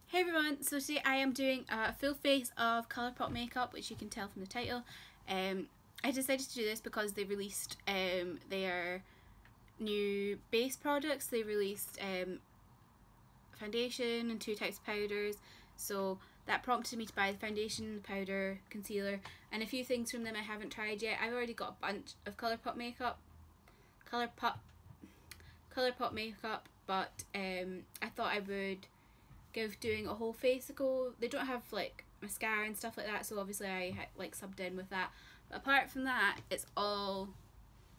Hey everyone, so today I am doing a full face of Colourpop makeup, which you can tell from the title. I decided to do this because they released their new base products. They released foundation and two types of powders, so that prompted me to buy the foundation, the powder, concealer, and a few things from them I haven't tried yet. I've already got a bunch of Colourpop makeup, but I thought I would give doing a whole face a go. They don't have like mascara and stuff like that, so obviously I like subbed in with that, but apart from that it's all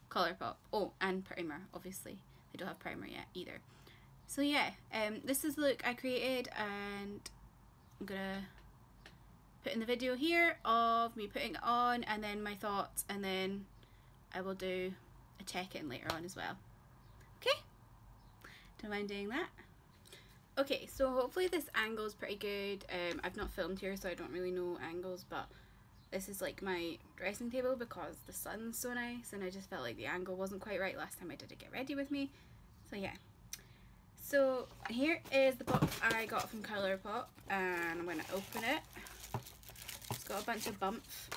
Colourpop. Oh, and primer, obviously they don't have primer yet either. So yeah, this is the look I created, and I'm gonna put in the video here of me putting it on and then my thoughts, and then I will do a check-in later on as well. Okay, don't mind doing that. Okay, so hopefully this angle is pretty good. I've not filmed here, so I don't really know angles, but this is like my dressing table because the sun's so nice, and I just felt like the angle wasn't quite right last time I did a get ready with me. So yeah. So here is the box I got from Colourpop, and I'm going to open it. It's got a bunch of bumps,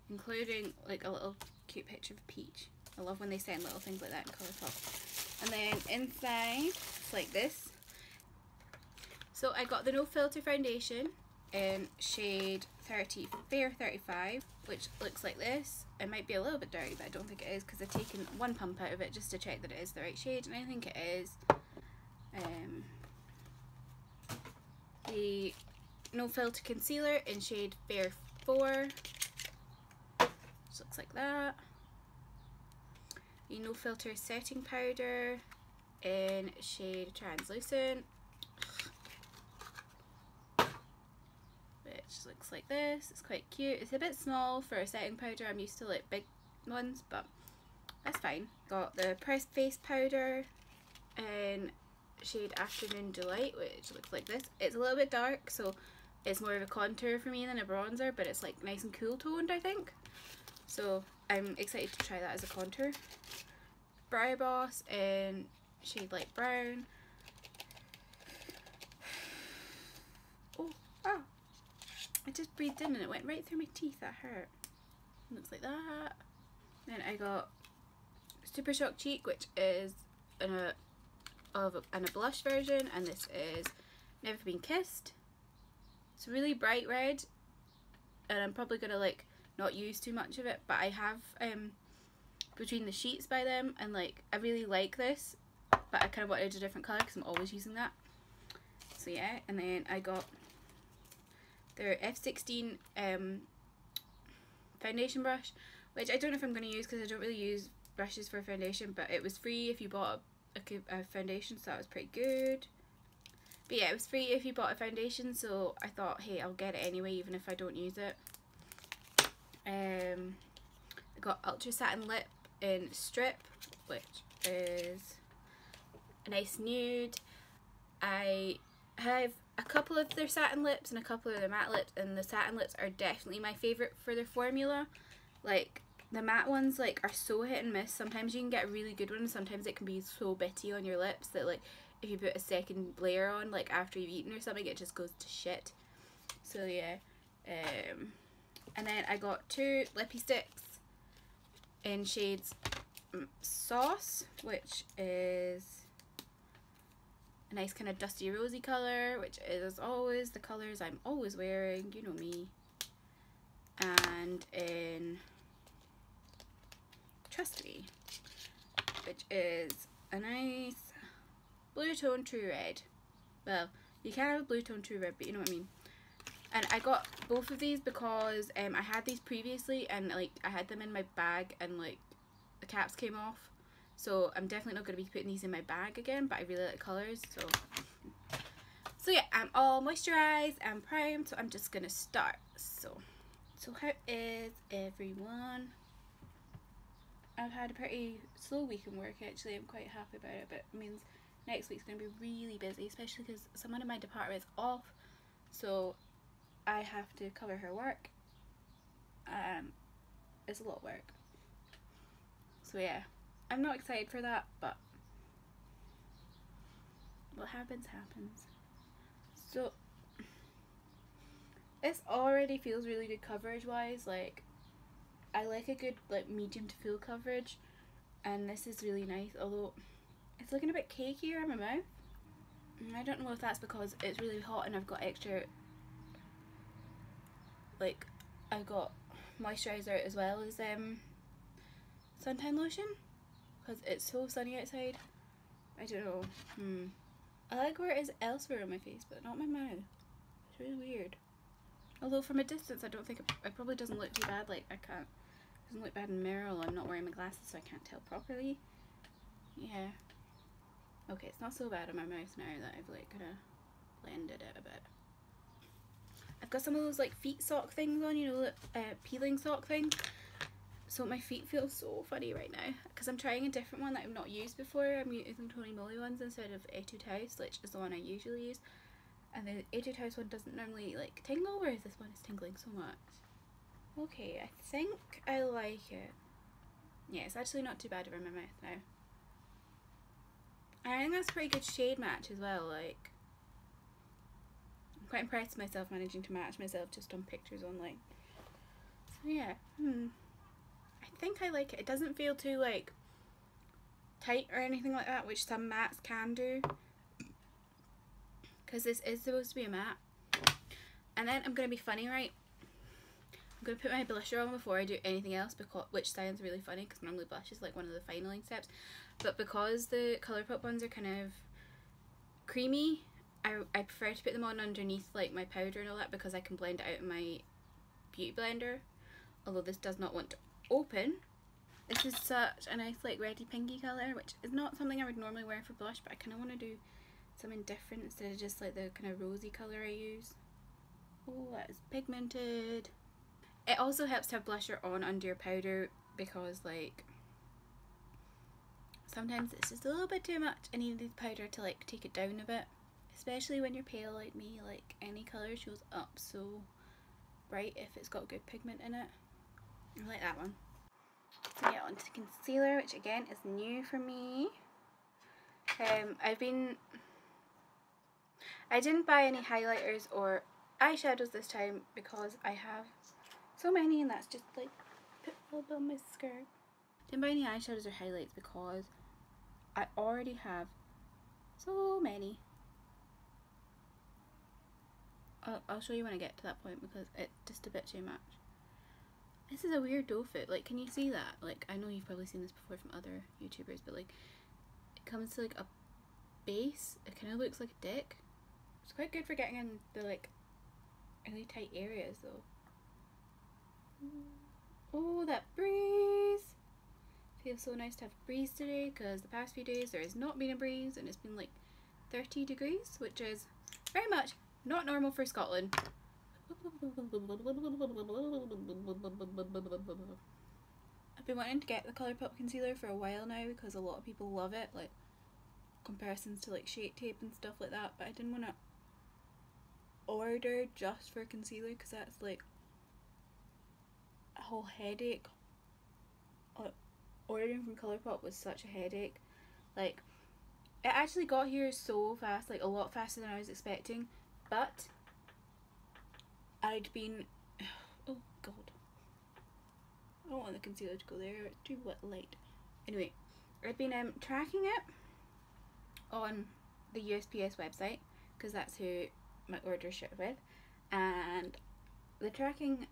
including like a little cute picture of a peach. I love when they send little things like that in Colourpop. And then inside, it's like this. So I got the No Filter foundation in shade Fair 35, which looks like this. It might be a little bit dirty, but I don't think it is because I've taken one pump out of it just to check that it is the right shade, and I think it is. The No Filter concealer in shade Fair 4, which looks like that. The No Filter setting powder in shade Translucent, which looks like this. It's quite cute. It's a bit small for a setting powder. I'm used to like big ones, but that's fine. Got the pressed face powder in shade Afternoon Delight, which looks like this. It's a little bit dark, so it's more of a contour for me than a bronzer, but it's like nice and cool toned, I think. So I'm excited to try that as a contour. Brow Boss in shade Light Brown. Oh, ah! I just breathed in and it went right through my teeth. That hurt. Looks like that. Then I got Super Shock Cheek, which is in a blush version, and this is Never Been Kissed. It's really bright red, and I'm probably gonna like not use too much of it, but I have Between the Sheets by them, and like I really like this, but I kind of wanted a different colour because I'm always using that. So yeah, and then I got their F16 foundation brush, which I don't know if I'm going to use because I don't really use brushes for foundation, but it was free if you bought a foundation, so that was pretty good. But yeah, it was free if you bought a foundation, so I thought, hey, I'll get it anyway even if I don't use it. I got Ultra Satin Lip in Strip, which is a nice nude. I have a couple of their satin lips and a couple of their matte lips, and the satin lips are definitely my favourite for their formula. Like the matte ones like are so hit and miss. Sometimes you can get a really good one, sometimes it can be so bitty on your lips that like if you put a second layer on like after you've eaten or something, it just goes to shit. So yeah, and then I got two lippy sticks in shades Sauce, which is a nice kind of dusty rosy colour, which is as always the colours I'm always wearing, you know me. And in Trust Me, which is a nice blue tone true red. Well, you can have a blue tone true red, but you know what I mean. And I got both of these because I had these previously, and like I had them in my bag and like the caps came off, so I'm definitely not going to be putting these in my bag again, but I really like colours, so yeah, I'm all moisturised and primed, so I'm just going to start. So how is everyone? I've had a pretty slow week in work actually. I'm quite happy about it, but it means next week's going to be really busy, especially because someone in my department is off, so I have to cover her work. It's a lot of work. So yeah, I'm not excited for that, but what happens happens. So this already feels really good coverage wise. Like, I like a good like medium to full coverage, and this is really nice, although it's looking a bit cakier in my mouth. And I don't know if that's because it's really hot and I've got extra, like, I've got moisturiser as well as suntan lotion, because it's so sunny outside. I don't know. I like where it is elsewhere on my face, but not my mouth. It's really weird. Although from a distance, I don't think it probably doesn't look too bad. Like, it doesn't look bad in the mirror. I'm not wearing my glasses, so I can't tell properly. Yeah. Okay, it's not so bad on my mouth now that I've like kind of blended it a bit. I've got some of those like feet sock things on, you know, peeling sock things. So my feet feel so funny right now because I'm trying a different one that I've not used before. I'm using Tony Moly ones instead of Etude House, which is the one I usually use. And the Etude House one doesn't normally like tingle, whereas this one is tingling so much. Okay, I think I like it. Yeah, it's actually not too bad over my mouth now. And I think that's a pretty good shade match as well. Like, I'm quite impressed with myself managing to match myself just on pictures online. So yeah, I think I like it. It doesn't feel too like tight or anything like that, which some mattes can do, because this is supposed to be a matte. And then I'm gonna be funny, right? I'm gonna put my blusher on before I do anything else, because which sounds really funny because normally blush is like one of the finaling steps, but because the Colourpop ones are kind of creamy, I prefer to put them on underneath like my powder and all that, because I can blend it out in my beauty blender. Although this does not want to open. This is such a nice like reddy pinky colour, which is not something I would normally wear for blush, but I kind of want to do something different instead of just like the kind of rosy colour I use. Oh, that is pigmented. It also helps to have blusher on under your powder, because like sometimes it's just a little bit too much and you need the powder to like take it down a bit, especially when you're pale like me. Like, any colour shows up so bright if it's got good pigment in it. I like that one. So yeah, onto concealer, which again is new for me. I didn't buy any highlighters or eyeshadows this time because I have so many, and that's just like put a little bit on my skirt. Didn't buy any eyeshadows or highlights because I already have so many. I'll show you when I get to that point because it's just a bit too much. This is a weird doe foot. Like, can you see that? Like, I know you've probably seen this before from other YouTubers, but like, it comes to like a base. It kind of looks like a dick. It's quite good for getting in the like really tight areas though. Oh, that breeze! Feels so nice to have a breeze today, because the past few days there has not been a breeze and it's been like 30 degrees, which is very much not normal for Scotland. I've been wanting to get the Colourpop concealer for a while now because a lot of people love it, like comparisons to like Shape Tape and stuff like that, but I didn't want to order just for concealer because that's like a whole headache. Ordering from Colourpop was such a headache. Like, it actually got here so fast, like a lot faster than I was expecting, but I'd been, oh god, I don't want the concealer to go there, it's too light. Anyway, I'd been tracking it on the USPS website because that's who my order shipped with, and the tracking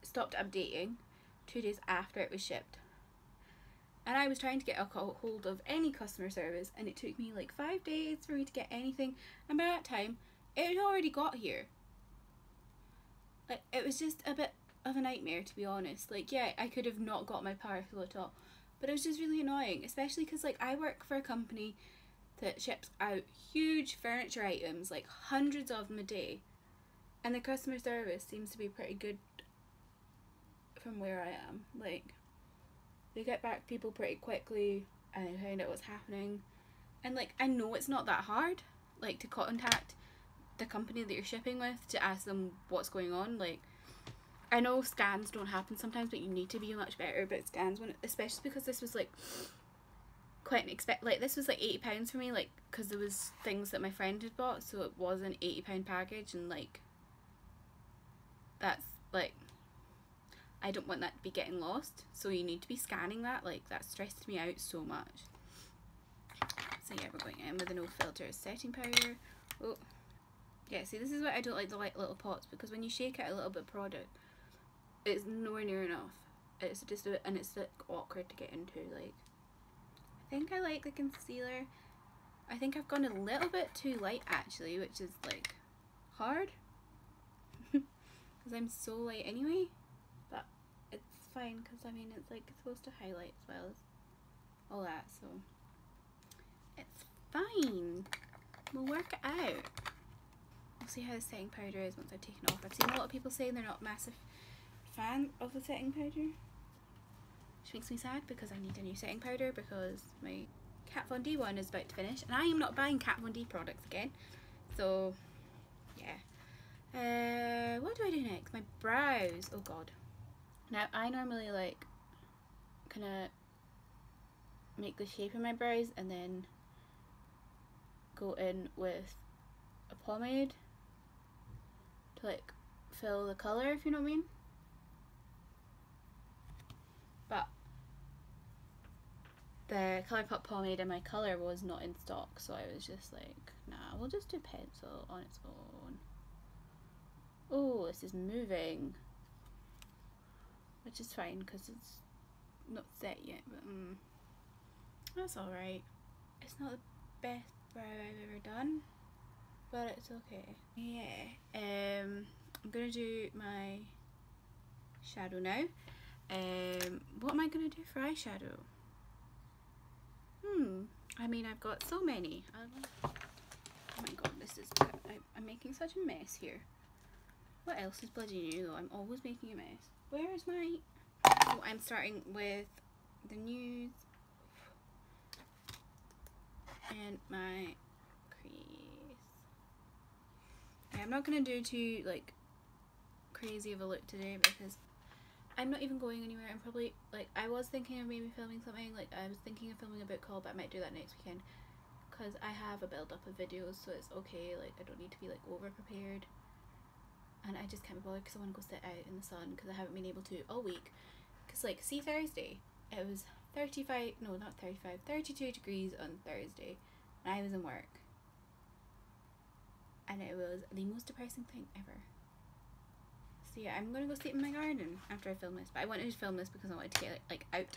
stopped updating 2 days after it was shipped. And I was trying to get a hold of any customer service, and it took me like 5 days for me to get anything, and by that time it had already got here. Like, it was just a bit of a nightmare, to be honest. Like, yeah, I could have not got my Power Pillow top, but it was just really annoying, especially because like I work for a company that ships out huge furniture items, like hundreds of them a day, and the customer service seems to be pretty good from where I am. Like, they get back to people pretty quickly and they find out what's happening, and like, I know it's not that hard, like, to contact the company that you're shipping with to ask them what's going on. Like, I know scans don't happen sometimes, but you need to be much better about scans when, especially because this was like quite an like this was like £80 for me, like because there was things that my friend had bought, so it was an £80 package, and like that's like, I don't want that to be getting lost, so you need to be scanning that. Like that stressed me out so much. So yeah, we're going in with a no filter setting powder. Oh yeah, see, this is why I don't like the light little pots, because when you shake out a little bit of product, it's nowhere near enough. It's just and it's like awkward to get into. Like, I think I like the concealer. I think I've gone a little bit too light actually, which is like hard because I'm so light anyway, but it's fine because I mean it's like supposed to highlight as well as all that, so it's fine. We'll work it out. We'll see how the setting powder is once I've taken off. I've seen a lot of people saying they're not a massive fan of the setting powder, which makes me sad because I need a new setting powder because my Kat Von D one is about to finish and I am not buying Kat Von D products again. So yeah. What do I do next? My brows. Oh god. Now I normally like kind of make the shape of my brows and then go in with a pomade to like fill the colour, if you know what I mean. But the Colourpop pomade in my colour was not in stock, so I was just like, nah, we'll just do pencil on its own. Oh, this is moving, which is fine because it's not set yet, but that's alright. It's not the best brow I've ever done, but it's okay. Yeah, I'm gonna do my shadow now. What am I gonna do for eyeshadow? I mean, I've got so many. Oh my god, this is, I'm making such a mess here. What else is bloody new though? I'm always making a mess. Where is my... Oh, I'm starting with the nudes and my crease. I'm not gonna do too like crazy of a look today because I'm not even going anywhere. I'm probably like, I was thinking of maybe filming something, like I was thinking of filming a book haul, but I might do that next weekend because I have a build up of videos, so it's okay. Like I don't need to be like over prepared, and I just can't be bothered because I want to go sit out in the sun because I haven't been able to all week. Because like, see, Thursday it was 32 degrees on Thursday and I was in work and it was the most depressing thing ever. So yeah, I'm gonna go sleep in my garden after I film this, but I wanted to film this because I wanted to get like out.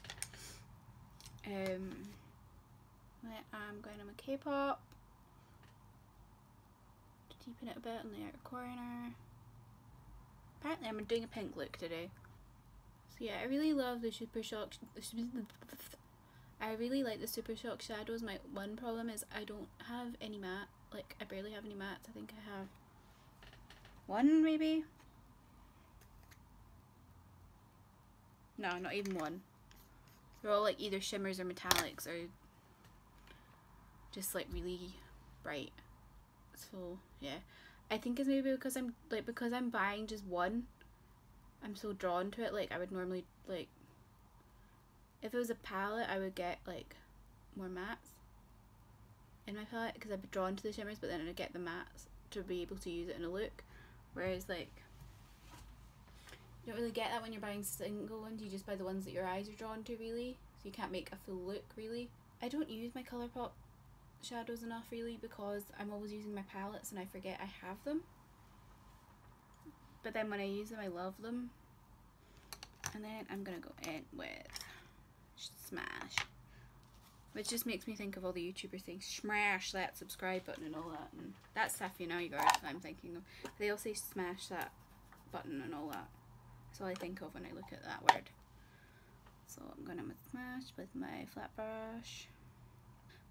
I'm going on my K-pop to deepen it a bit in the outer corner. Apparently I'm doing a pink look today. So yeah, I really love the Super Shock. I really like the Super Shock shadows. My one problem is I don't have any matte. Like I barely have any mattes. I think I have one maybe. No, not even one. They're all like either shimmers or metallics or just like really bright. So yeah, I think it's maybe because I'm buying just one, I'm so drawn to it. Like I would normally, like if it was a palette I would get like more mattes in my palette because I'd be drawn to the shimmers, but then I'd get the mattes to be able to use it in a look, whereas like you don't really get that when you're buying single ones. You just buy the ones that your eyes are drawn to, really, so you can't make a full look really. I don't use my Colourpop shadows enough really because I'm always using my palettes and I forget I have them, but then when I use them I love them. And then I'm gonna go in with Smash, which just makes me think of all the YouTubers saying smash that subscribe button and all that, and that's stuff, you know, you guys, I'm thinking of. They all say smash that button and all that. That's all I think of when I look at that word. So I'm gonna smash with my flat brush.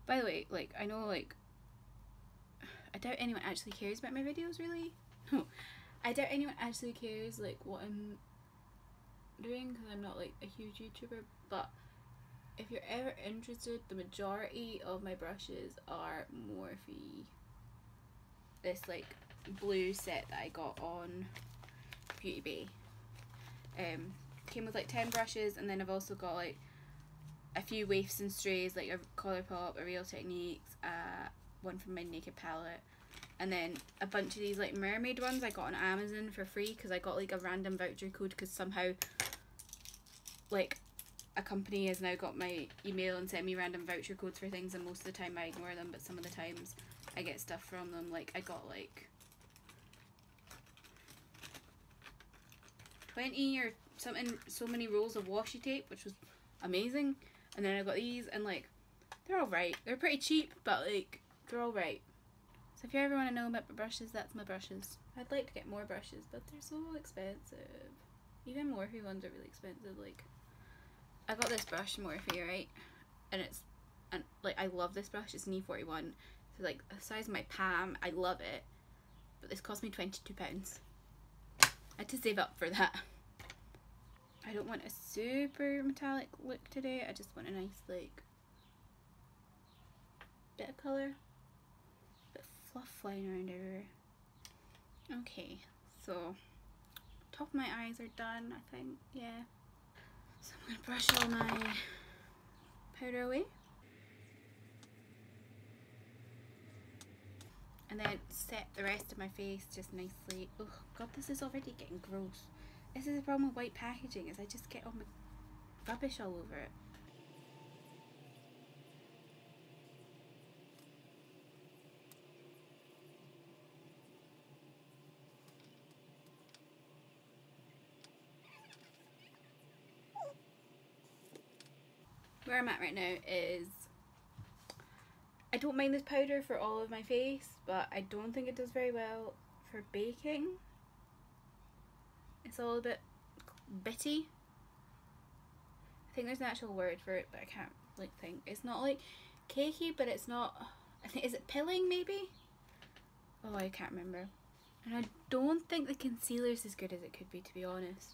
By the way, like, I know, like, I doubt anyone actually cares about my videos, really. No, I doubt anyone actually cares, like, what I'm doing, because I'm not, like, a huge YouTuber, but if you're ever interested, the majority of my brushes are Morphe. This, like, blue set that I got on Beauty Bay. Came with, like, 10 brushes, and then I've also got, like, a few Waifs and Strays, like a Colourpop, a Real Techniques, one from my Naked palette, and then a bunch of these like mermaid ones I got on Amazon for free because I got like a random voucher code because somehow like a company has now got my email and sent me random voucher codes for things, and most of the time I ignore them, but some of the times I get stuff from them. Like I got like 20 or something, so many rolls of washi tape, which was amazing. And then I got these, and like they're alright. They're pretty cheap, but like they're alright. So if you ever want to know about my brushes, that's my brushes. I'd like to get more brushes, but they're so expensive. Even Morphe ones are really expensive. Like I got this brush Morphe, right? And like I love this brush. It's an E41. So like the size of my palm, I love it. But this cost me £22. I had to save up for that. I don't want a super metallic look today. I just want a nice like bit of colour, bit of fluff flying around everywhere. Okay, so top of my eyes are done, I think. Yeah. So I'm gonna brush all my powder away. And then set the rest of my face just nicely. Oh god, this is already getting gross. This is the problem with white packaging, is I just get all my rubbish all over it. Where I'm at right now is I don't mind this powder for all of my face, but I don't think it does very well for baking. It's all a bit bitty. I think there's an actual word for it, but I can't like think. It's not like cakey, but it's not, I think, is it pilling maybe? Oh, I can't remember. And I don't think the concealer's as good as it could be, to be honest.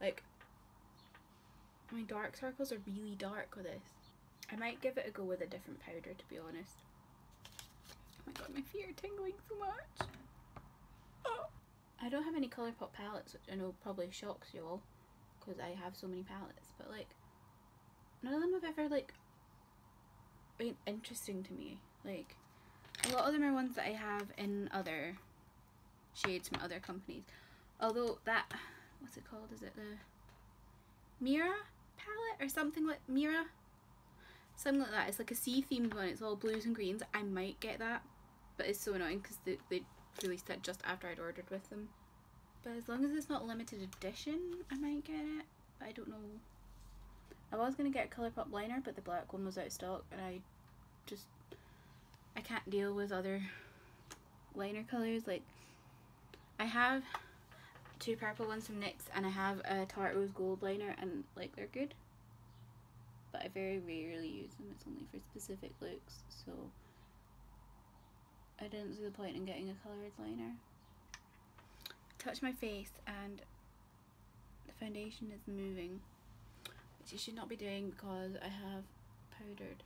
Like, my dark circles are really dark with this. I might give it a go with a different powder, to be honest. Oh my god, my feet are tingling so much. Oh. I don't have any Colourpop palettes, which I know probably shocks you all, because I have so many palettes, but like, none of them have ever like been interesting to me. Like, a lot of them are ones that I have in other shades from other companies. Although that, what's it called? Is it the Mira palette or something like Mira? Something like that. It's like a sea themed one. It's all blues and greens. I might get that, but it's so annoying because they released it just after I'd ordered with them. But as long as it's not limited edition, I might get it. But I don't know. I was going to get a Colourpop liner, but the black one was out of stock, and I can't deal with other liner colours. Like, I have 2 purple ones from NYX, and I have a Tarte Rose Gold liner, and like, they're good. But I very rarely use them. It's only for specific looks, so I didn't see the point in getting a coloured liner. Touch my face and the foundation is moving, which you should not be doing because I have powdered.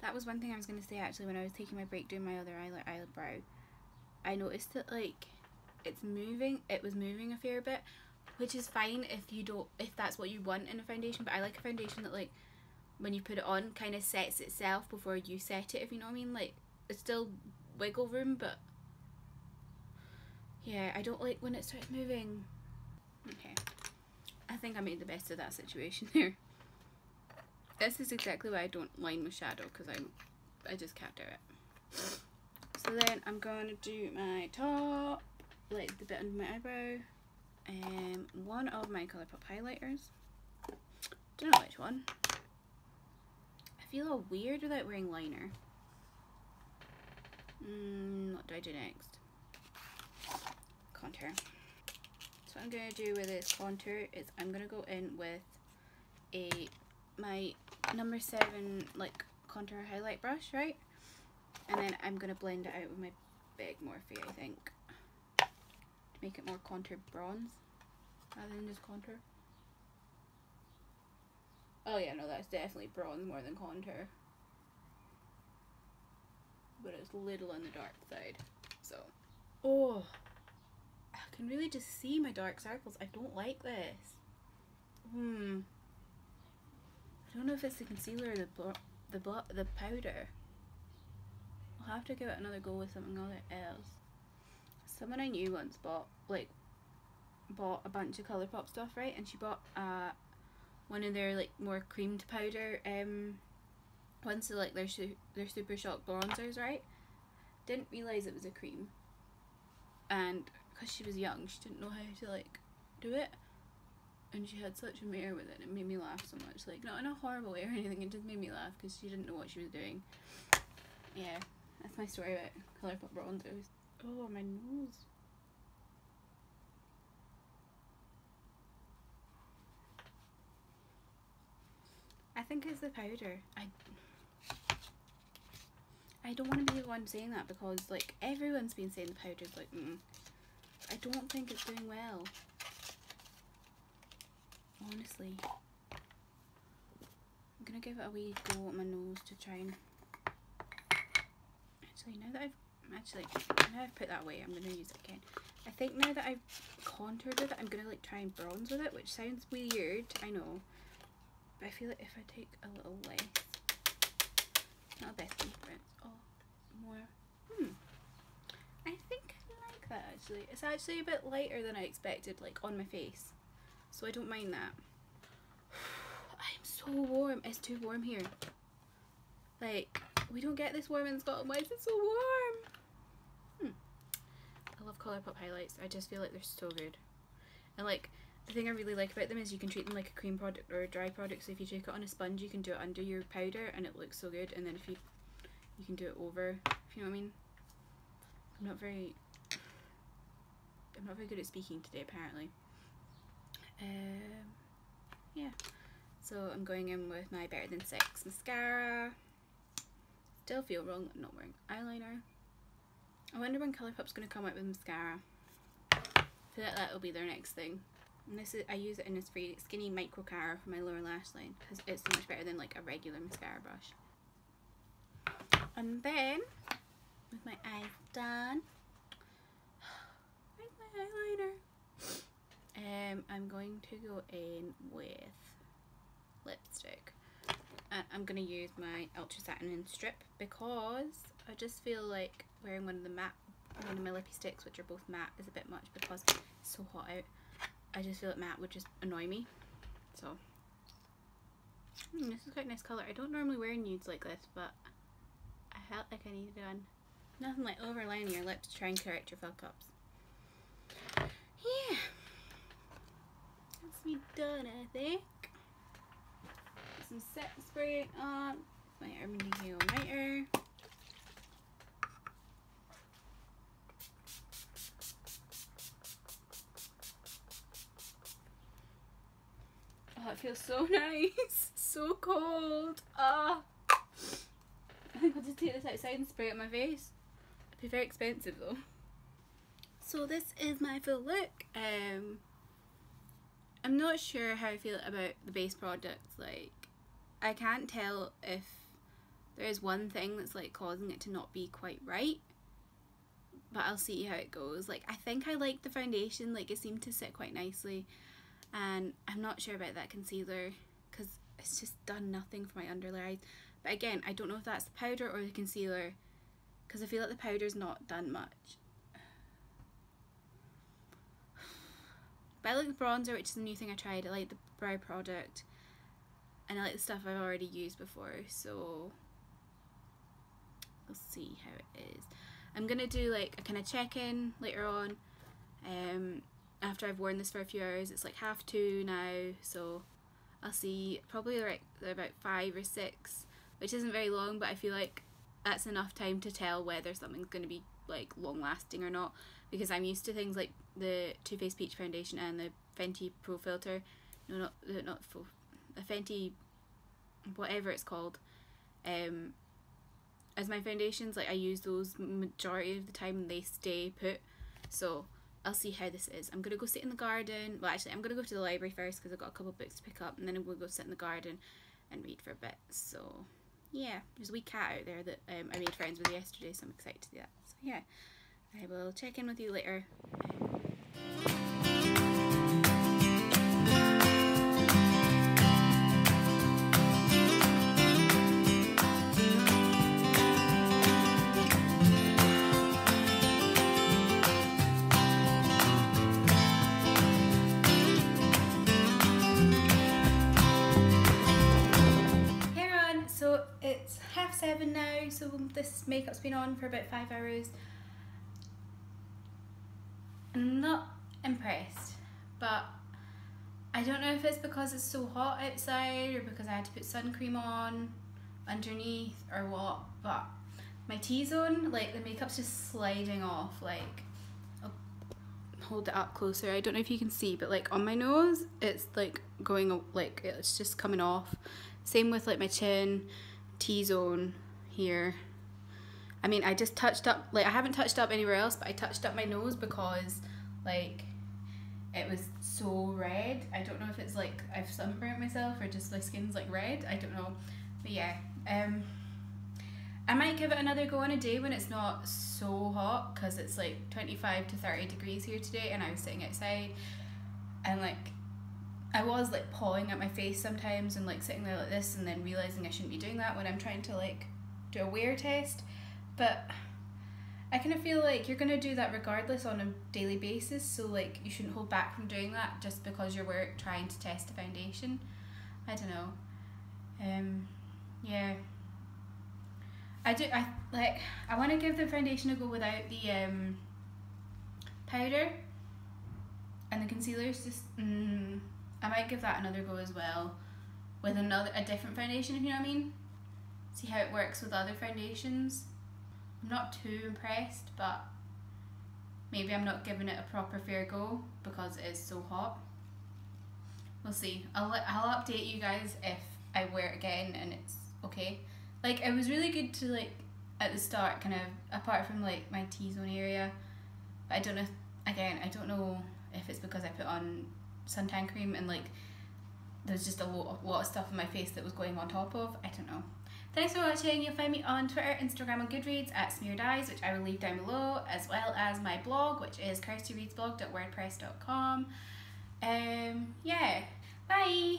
That was one thing I was going to say actually when I was taking my break doing my other eyebrow. I noticed that like it was moving a fair bit, which is fine if that's what you want in a foundation, but I like a foundation that like when you put it on kind of sets itself before you set it, if you know what I mean. Like, it's still wiggle room, but yeah, I don't like when it starts moving. Okay, I think I made the best of that situation there. This is exactly why I don't line with shadow, because I just can't do it. So then I'm going to do my top, like the bit under my eyebrow, one of my Colourpop highlighters. Don't know which one. I feel all weird without wearing liner. What do I do next? Contour. So what I'm going to do with this contour is I'm going to go in with my number 7 like contour highlight brush, right? And then I'm going to blend it out with my big Morphe, I think, to make it more contour bronze rather than just contour. Oh yeah, no, that's definitely bronze more than contour, but it's a little on the dark side. So, oh, I can really just see my dark circles. I don't like this. don't know if it's the concealer or the powder. I'll have to give it another go with something else. Someone I knew once bought a bunch of Colourpop stuff, right? And she bought one of their like more creamed powder ones, so like their Super Shock bronzers, right? Didn't realise it was a cream, and because she was young, she didn't know how to like do it, and she had such a mare with it. It made me laugh so much, like not in a horrible way or anything. It just made me laugh because she didn't know what she was doing. Yeah, that's my story about Colourpop bronzers. Oh, my nose. I think it's the powder. I don't want to be the one saying that because like everyone's been saying the powder's like I don't think it's doing well. Honestly. I'm gonna give it a wee go at my nose to try and now that I've put that away, I'm gonna use it again. I think now that I've contoured with it, I'm gonna like try and bronze with it, which sounds weird, I know. But I feel like if I take a little less, not the best difference. Oh, more. I think I like that actually. It's actually a bit lighter than I expected, like on my face, so I don't mind that. I'm so warm. It's too warm here. Like, we don't get this warm in Scotland. Why is it so warm? I love Colourpop highlights. I just feel like they're so good. And like, the thing I really like about them is you can treat them like a cream product or a dry product. So if you take it on a sponge, you can do it under your powder and it looks so good. And then if you can do it over, if you know what I mean. I'm not very good at speaking today, apparently. Yeah. So I'm going in with my Better Than Sex mascara. Still feel wrong not wearing eyeliner. I wonder when Colourpop's going to come out with mascara. I feel like that'll be their next thing. And this is, I use it in this free skinny micro car for my lower lash line because it's so much better than like a regular mascara brush. And then with my eyes done, where's my eyeliner? I'm going to go in with lipstick. I'm going to use my Ultra Satin Strip because I just feel like wearing one of my lippy sticks, which are both matte, is a bit much because it's so hot out. I just feel like matte would just annoy me. So, this is quite a nice colour. I don't normally wear nudes like this, but I felt like I needed one. Nothing like overlining your lips to try and correct your fuck ups. Yeah. That's me done, I think. Some set spray on my Urban Decay All-Nighter. Oh, it feels so nice. So cold. Ah. I think I'll just take this outside and spray it on my face. It'd be very expensive though. So this is my full look. I'm not sure how I feel about the base products. Like, I can't tell if there is one thing that's like causing it to not be quite right, but I'll see how it goes. Like, I think I like the foundation, like it seemed to sit quite nicely, and I'm not sure about that concealer because it's just done nothing for my under eyes. But again, I don't know if that's the powder or the concealer because I feel like the powder's not done much. But I like the bronzer, which is a new thing I tried. I like the brow product. And I like the stuff I've already used before, so we'll see how it is. I'm going to do like a kind of check-in later on, after I've worn this for a few hours. It's like 2:30 now, so I'll see probably like about 5 or 6, which isn't very long, but I feel like that's enough time to tell whether something's going to be like long lasting or not, because I'm used to things like the Too Faced Peach Foundation and the Fenty Pro Filter, no, not full, a Fenty whatever it's called, as my foundations. Like, I use those majority of the time and they stay put, so I'll see how this is. I'm gonna go sit in the garden. Well, actually I'm gonna go to the library first because I've got a couple of books to pick up, and then I'm gonna go sit in the garden and read for a bit. So yeah, there's a wee cat out there that I made friends with yesterday, so I'm excited to do that. So yeah, I will check in with you later. 7 now, so this makeup's been on for about 5 hours. I'm not impressed, but I don't know if it's because it's so hot outside or because I had to put sun cream on underneath or what, but my T-zone, like the makeup's just sliding off. Like, I'll hold it up closer, I don't know if you can see, but like on my nose it's like going, like it's just coming off. Same with like my chin, T-zone here. I mean, I just touched up, like I haven't touched up anywhere else, but I touched up my nose because like it was so red. I don't know if it's like I've sunburnt myself or just my skin's like red, I don't know. But yeah, I might give it another go on a day when it's not so hot, because it's like 25 to 30 degrees here today and I was sitting outside and like I was like pawing at my face sometimes and like sitting there like this and then realising I shouldn't be doing that when I'm trying to like do a wear test. But I kind of feel like you're going to do that regardless on a daily basis, so like you shouldn't hold back from doing that just because you're trying to test the foundation. I don't know. Yeah. I want to give the foundation a go without the powder, and the concealer's just I might give that another go as well with a different foundation, if you know what I mean. See how it works with other foundations. I'm not too impressed, but maybe I'm not giving it a proper fair go because it is so hot. We'll see. I'll update you guys if I wear it again and it's okay. Like, it was really good to like at the start, kind of apart from like my T-zone area, but I don't know I don't know if it's because I put on suntan cream and like there's just a lot of stuff on my face that was going on top of. I don't know. Thanks for watching. You'll find me on Twitter, Instagram and Goodreads at Smeared Eyes, which I will leave down below, as well as my blog, which is kirstyreadsblog.wordpress.com. Yeah, bye!